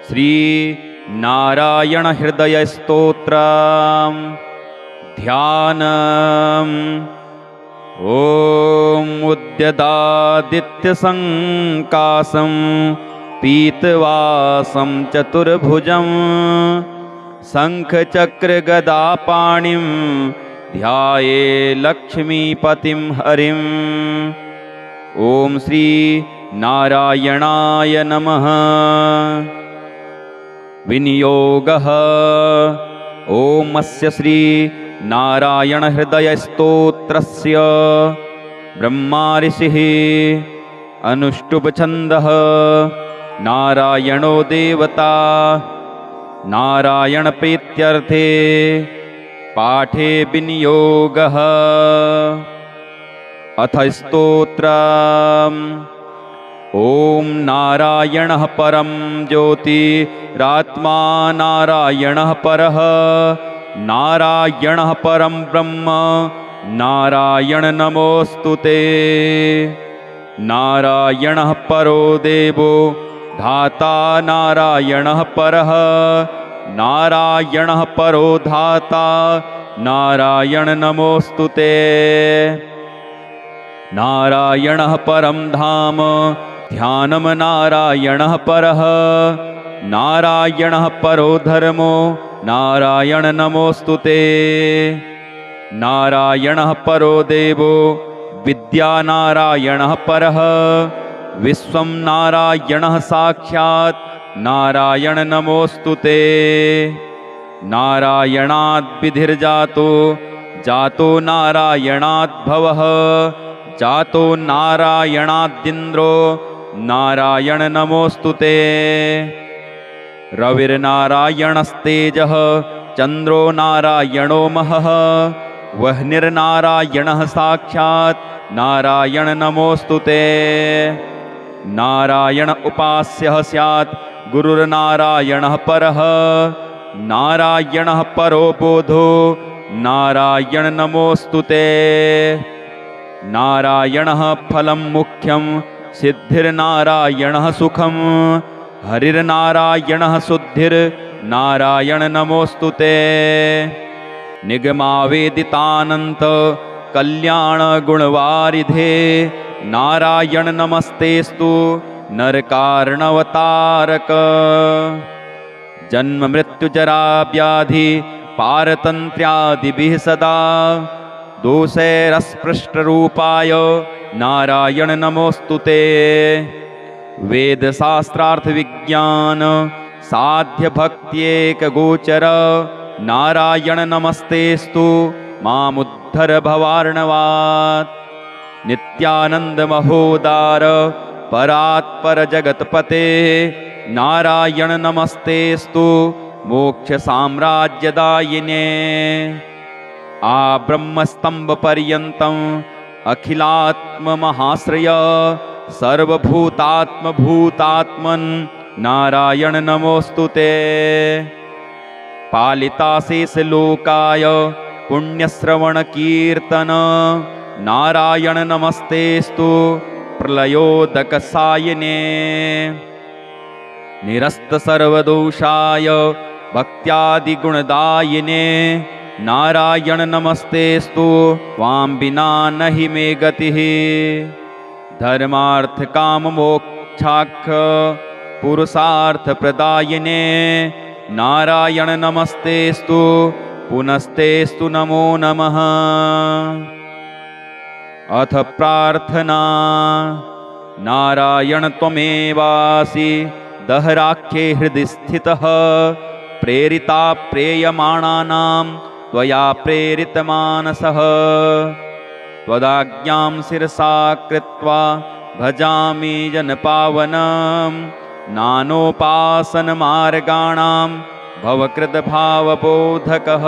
श्री नारायण हृदय स्तोत्र ध्यानम्। ॐ उद्यदादित्य संकासं पीतवासं चतुर्भुजं शंख चक्र गदा पाणिं ध्याये लक्ष्मीपतिं हरिम्। ओम श्री नारायणाय नमः। विनियोगः। ओम अस्य श्री नारायण हृदय स्तोत्रस्य ब्रह्मा ऋषिः अनुष्टुप छन्दः नारायणो देवता। नारायण प्रीत्यर्थे पाठे विनियोगः। अथ स्तोत्रम्। ओम नारायणः परं ज्योतिरात्मा नारायणः परः नारायणः परं ब्रह्म नारायण नमोस्तुते। नारायणः परो देवो धाता नारायणः परः नारायणः परो धाता नारायण नमोस्तुते। नारायणः परं धाम ध्यानं नारायणः परः नारायणः परो धर्मो नारायण नमोस्तुते। नारायणः परो देवो विद्या नारायणः परः विश्वं नारायणः साक्षात् नारायण नमोस्तुते। नारायणाद् विधिर्जातो जातो नारायणाद् भवः जातो नारायणादिन्द्रो नारायण नमोस्तुते। रविर्नारायणस्तेजः चन्द्रो नारायणो महः वह्निर्नारायणः साक्षात् नारायण नमोस्तुते। नारायण उपास्यः स्यात् गुरुर्नारायणः परः नारायणः परो बोधो नारायण नमोस्तुते। नारायणः फलं मुख्यं सिद्धिर्नारायणः सुखं हरिर्नारायणः शुद्धिर्नारायण नमोस्तुते। निगमावेदितानन्त कल्याण गुणवारिधे नारायण नमस्तेस्तु नरकार्णवतारक। जन्म मृत्यु जरा व्याधि पारतन्त्र्यादिभिः सदा दोषैरस्पृष्टरूपाय नारायण नमोस्तुते। वेद शास्त्रार्थ विज्ञान साध्य भक्त्येक गोचर नारायण नमस्तेस्तु मामुद्धर भवार्णवात्। नित्यानंद महोदार परात्पर जगतपते नारायण नमस्तेस्तु मोक्ष साम्राज्यदायिने। आ ब्रह्मस्तंभ पर्यन्तम् अखिलात्म महाश्रय सर्वभूतात्म भूतात्मन् नारायण नमोस्तुते। पालिता शेष लोकाय पुण्यश्रवण कीर्तन नारायण नमस्तेस्तु प्रलयोदक सायने। निरस्त सर्वदोषाय भक्त्यादि गुणदायिने नारायण नमस्तेस्तु त्वां विना नहि मे गतिः। धर्मार्थ काम मोक्षाख्य पुरुषार्थ प्रदायिने नारायण नमस्तेस्तु पुनस्तेस्तु नमो नमः। अथ प्रार्थना। नारायण त्वमेवासि दहराख्ये हृदि स्थितः प्रेरिता प्रेयमाणानां त्वया प्रेरितमानसः। त्वदाज्ञां शिरसा कृत्वा भजामि जनपावनं नानोपासनमार्गाणां भवकृद्भावबोधकः।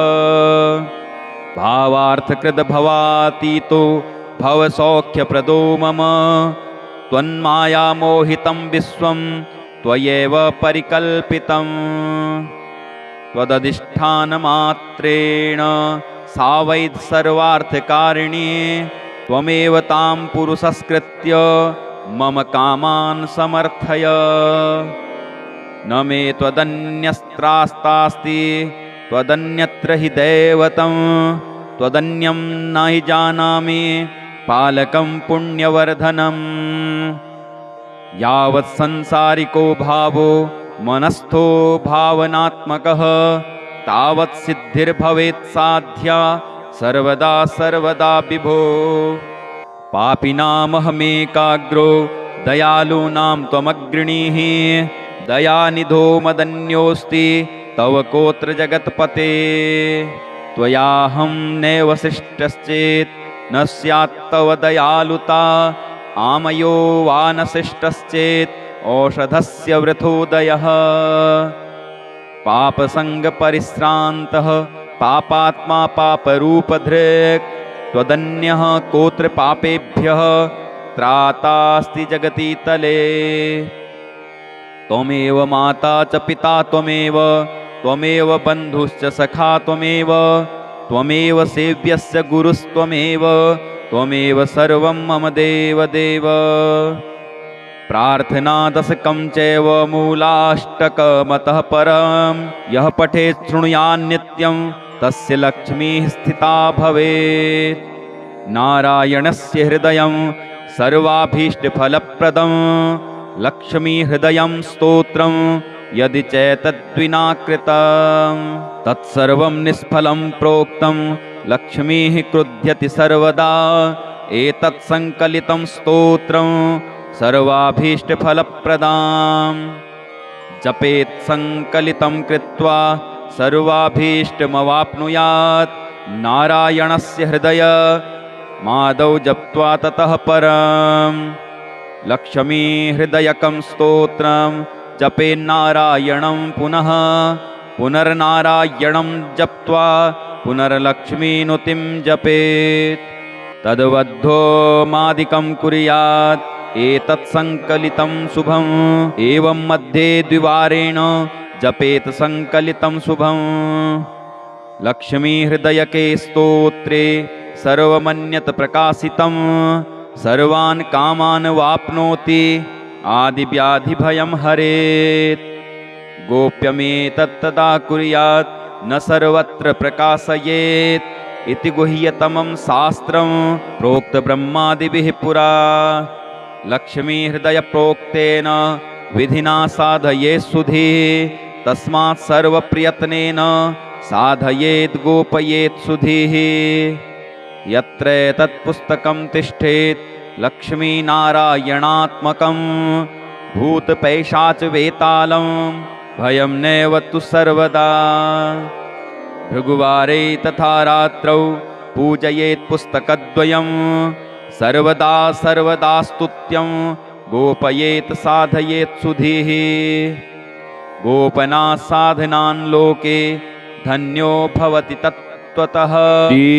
भावार्थकृद्भवातीतो भवसौख्यप्रदो मम त्वन्मायामोहितं विश्वं त्वयैव परिकल्पितम्। त्वदधिष्ठानमात्रेण सा वै सर्वार्थकारिणी त्वमेव तां पुरुषस्कृत्य मम कामान् समर्थय। न मे त्वदन्यस्त्रास्तास्ति त्वदन्यत्र हि दैवतं त्वदन्यं न हि जानामि पालकं पुण्यवर्धनम्। यावत् संसारिको भावो मनस्थो भावनात्मकः तावत् सिद्धिर्भवेत् साध्या सर्वदा सर्वदा विभो। पापिनामहमेकाग्रो दयालूनां त्वमग्रणीः दयानिधो मदन्योऽस्ति तव कोत्र जगत्पते। त्वयाहं नैव शिष्टश्चेत् न स्यात् तव दयालुता आमयो वा न शिष्टश्चेत् औषधस्य वृथोदयः। पापसङ्गपरिश्रान्तः पापात्मा पापरूपधृक् त्वदन्यः कोत्र पापेभ्यः त्रातास्ति जगति तले। त्वमेव माता च पिता त्वमेव त्वमेव बन्धुश्च सखा त्वमेव त्वमेव सेव्यस्य गुरुस्त्वमेव त्वमेव सर्वं मम देवदेव। प्रार्थनादशकं चैव मूलाष्टकमतः परं यः पठेत् शृणुयान्नित्यं तस्य लक्ष्मीः स्थिता भवेत्। नारायणस्य हृदयं सर्वाभीष्टफलप्रदं लक्ष्मीहृदयं स्तोत्रं यदि चैतद्विना कृतं तत्सर्वं निष्फलं प्रोक्तं लक्ष्मीः क्रुध्यति सर्वदा। एतत् संकलितं स्तोत्रं सर्वाभीष्टफलप्रदां जपेत् संकलितं कृत्वा सर्वाभीष्टमवाप्नुयात्। नारायणस्य हृदय मादौ जप्त्वा ततः परं लक्ष्मी हृदयकं स्तोत्रं जपेन्नारायणं पुनः पुनर्नारायणं जप्त्वा पुनर्लक्ष्मीनुतिं जपेत्। तद्वद्धोमादिकं कुर्यात् एतत् संकलितं शुभम्। एवं मध्ये द्विवारेण जपेत संकलितं शुभम्। लक्ष्मी हृदयके स्तोत्रे सर्वमन्यत प्रकाशितं सर्वान् कामान् वाप्नोति आदिव्याधिभयं हरेत्। गोप्यमेतत्तदा कुर्यात् न सर्वत्र प्रकाशयेत् इति गुह्यतमं शास्त्रं प्रोक्त ब्रह्मादिभिः पुरा। लक्ष्मी हृदय प्रोक्तेन विधिना साधयेत् सुधीः तस्मात् सर्वप्रयत्नेन साधयेत् गोपयेत् सुधीः। यत्र तत्पुस्तकं तिष्ठेत् लक्ष्मीनारायणात्मकं भूतपैशाच वेतालं भयं नैव तु सर्वदा। भृगुवारे तथा रात्रौ पूजयेत् पुस्तकद्वयं सर्वदा सर्वदा स्तुत्यं गोपयेत् साधयेत् सुधीः। गोपना साधनान् लोके धन्यो भवति तत्त्वतः। श्री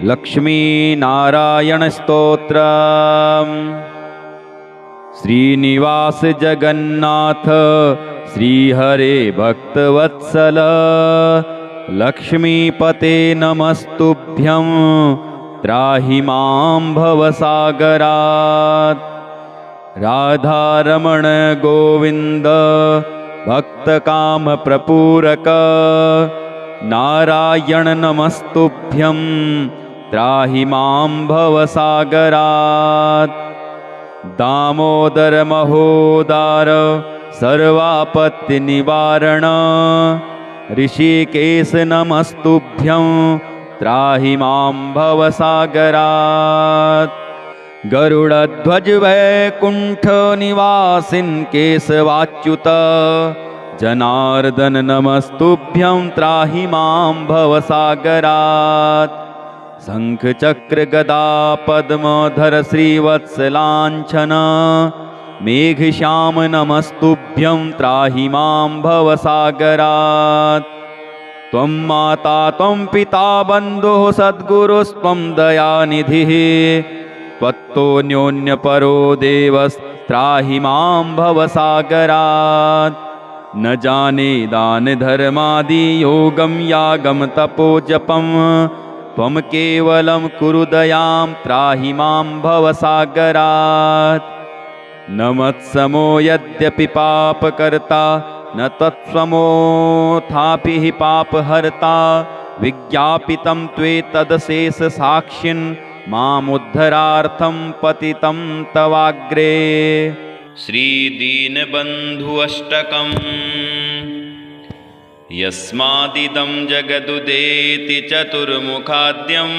लक्ष्मी नारायण स्तोत्रम्। श्रीनिवास जगन्नाथ श्रीहरे भक्तवत्सल लक्ष्मीपते नमस्तुभ्यं त्राहि मां भवसागरात्। राधारमण गोविन्द भक्तकामप्रपूरक नारायण नमस्तुभ्यं त्राहि मां भवसागरात्। दामोदर महोदार सर्वापत्तिनिवारण ऋषिकेश नमस्तुभ्यं त्राहि मां भवसागरात्। गरुडध्वज वैकुण्ठ निवासिन् केशवाच्युत जनार्दन नमस्तुभ्यं त्राहि मां भवसागरात्। शङ्खचक्र गदा पद्मधर श्रीवत्सलाञ्छन मेघश्याम नमस्तुभ्यं त्राहि मां भवसागरात्। त्वं माता त्वं पिता बन्धुः सद्गुरुस्त्वं दयानिधिः त्वत्तोऽन्योन्यपरो देवस्त्राहि मां भवसागरात्। न जाने दान धर्मादि योगं यागं तपोजपं त्वं केवलं कुरु दयां त्राहि मां भवसागरात्। न मत्समो यद्यपि पापकर्ता न तत्स्वमोथापि हि पापहर्ता विज्ञापितं त्वेतदशेषसाक्षिन् मामुद्धरार्थं पतितं तवाग्रे। श्रीदीनबन्धु अष्टकम्। यस्मादिदं जगदुदेति चतुर्मुखाद्यं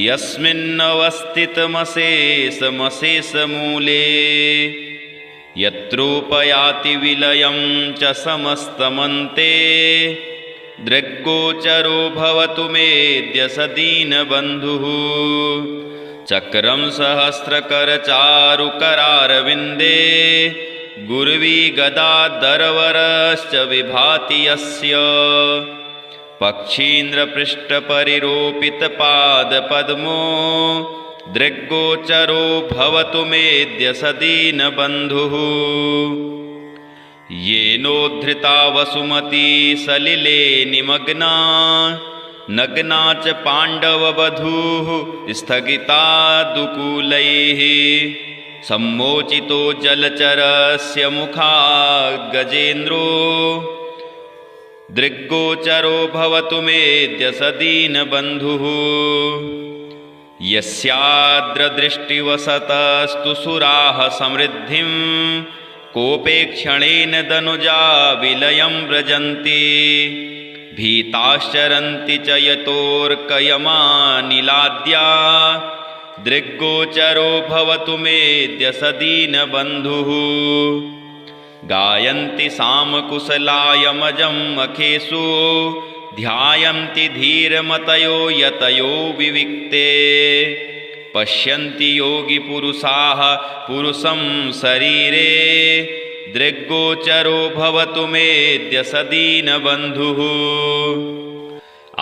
यस्मिन्नवस्थितमशेषमशेषमूले यत्रोपयाति विलयं च समस्तमन्ते दृग्गोचरो भवतु मेद्य स दीनबन्धुः। चक्रं सहस्रकरचारुकरारविन्दे गुर्वी गदाधरवरश्च विभाति यस्य पक्षीन्द्रपृष्ठपरिरोपितपादपद्मो दृग्गोचरो भवतु मेद्य स दीनबन्धुः। येनोद्धृता वसुमती सलिले निमग्ना नग्ना च पाण्डववधूः स्थगिता दुकूलैः सम्मोचितो जलचरस्य मुखात् गजेन्द्रो दृग्गोचरो भवतु मेद्य स दीनबन्धुः। यस्याद्रदृष्टिवसतस्तु सुराः समृद्धिं कोपेक्षणेन दनुजा विलयं व्रजन्ति भीताश्चरन्ति च यतोऽर्कयमानिलाद्या दृग्गोचरो भवतु मेद्य स दीनबन्धुः। गायन्ति सामकुशलायमजम् अखेषु ध्यायन्ति धीरमतयो यतयो विविक्ते पश्यन्ति योगिपुरुषाः पुरुषं शरीरे दृग्गोचरो भवतु मेद्य स दीनबन्धुः।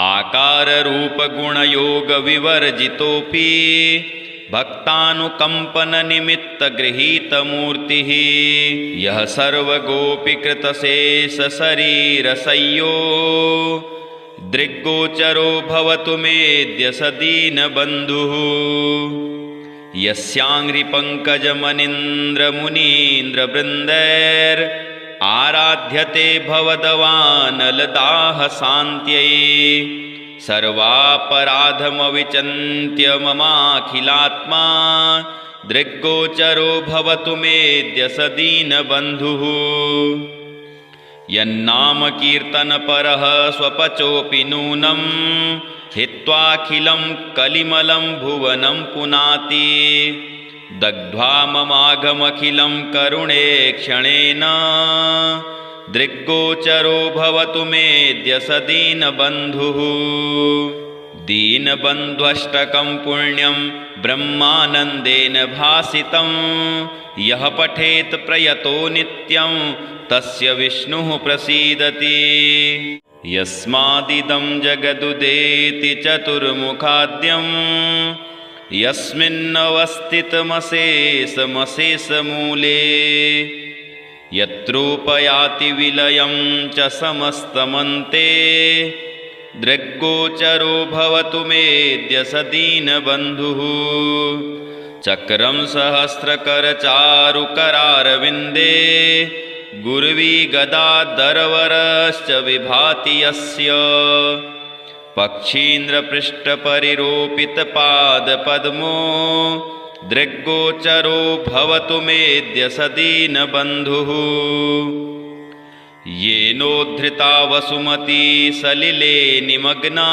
आकाररूपगुणयोगविवर्जितोऽपि भक्तानुकम्पननिमित्तगृहीतमूर्तिः यः सर्वगोपीकृतशेषशरीरशय्यो दृग्गोचरो भवतु मेद्य स दीनबन्धुः। यस्याङ्घ्रिपङ्कजमनीन्द्रमुनीन्द्रवृन्दैर् आराध्यते भवदवानलदाहशान्त्यै सर्वापराधमविचिन्त्य ममाखिलात्मा दृग्गोचरो भवतु मेद्य स दीनबन्धुः। यन्नामकीर्तनपरः स्वपचोऽपि नूनं हित्वाखिलं कलिमलं भुवनं पुनाति दग्ध्वा ममाघमखिलं करुणे क्षणेन दृग्गोचरो भवतु मेद्य स दीनबन्धुः। दीनबन्ध्वष्टकं पुण्यं ब्रह्मानन्देन भासितं यः पठेत् प्रयतो नित्यं तस्य विष्णुः प्रसीदति। यस्मादिदं जगदुदेति चतुर्मुखाद्यं यस्मिन्नवस्थितमशेषमशेषमूले यत्रोपयाति विलयं च समस्तमन्ते दृग्गोचरो भवतु मेद्य स दीनबन्धुः। चक्रं सहस्रकरचारुकरारविन्दे गुर्वी गदाधरवरश्च विभाति यस्य पक्षीन्द्रपृष्ठपरिरोपितपादपद्मो दृग्गोचरो भवतु मेद्य स दीनबन्धुः। येनोद्धृता वसुमती सलिले निमग्ना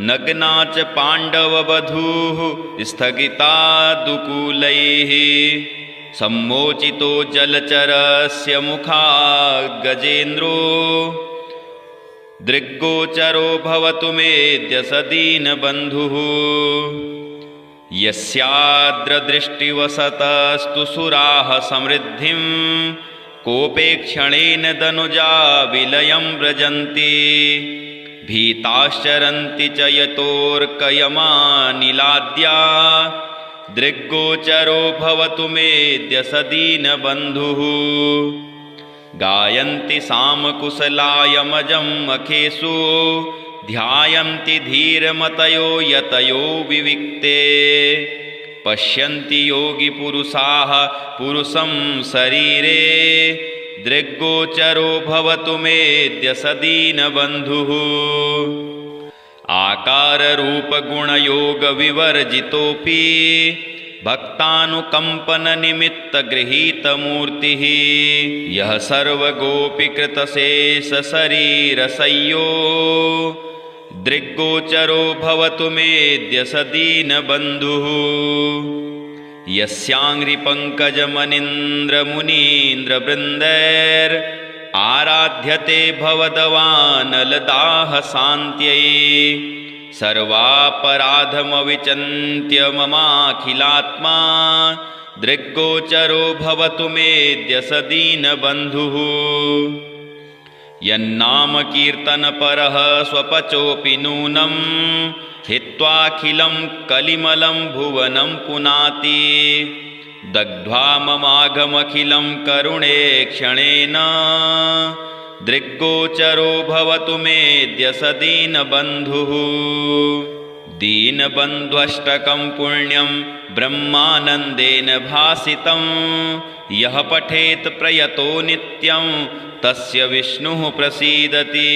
नग्ना च पाण्डववधूः स्थगिता दुकूलैः सम्मोचितो जलचरस्य मुखात् गजेन्द्रो दृग्गोचरो भवतु मेद्य स दीनबन्धुः। यस्याद्रदृष्टिवसतस्तु सुराः समृद्धिं कोपेक्षणेन दनुजा विलयं व्रजन्ति भीताश्चरन्ति च यतोऽर्कयमानिलाद्या दृग्गोचरो भवतु मेद्य स दीनबन्धुः। गायन्ति सामकुशलायमजम् अखेषु ध्यायन्ति धीरमतयो यतयो विविक्ते पश्यन्ति योगिपुरुषाः पुरुषं शरीरे दृग्गोचरो भवतु मेऽद्य स दीनबन्धुः आकाररूपगुणयोगविवर्जितोऽपि भक्तानुकम्पननिमित्तगृहीतमूर्तिः यः सर्वगोपीकृतशेषशरीरसंयो दृग्गोचरो भवतु मेऽद्य स दीनबन्धुः यस्याङ्घ्रिपङ्कजमनीन्द्रमुनीन्द्रवृन्दैर् आराध्यते भवदवानलदाहशान्त्यै सर्वापराधमविचिन्त्य ममाखिलात्मा दृग्गोचरो भवतु मेऽद्य स दीनबन्धुः यन्नामकीर्तनपरः स्वपचोऽपि नूनं हित्वाखिलं कलिमलं भुवनं पुनाति दग्ध्वा ममाघमखिलं करुणे क्षणेन दृग्गोचरो भवतु मेऽद्य स दीनबन्धुः दीनबन्ध्वष्टकं पुण्यं ब्रह्मानन्देन भासितं यः पठेत् प्रयतो नित्यं तस्य विष्णुः प्रसीदति।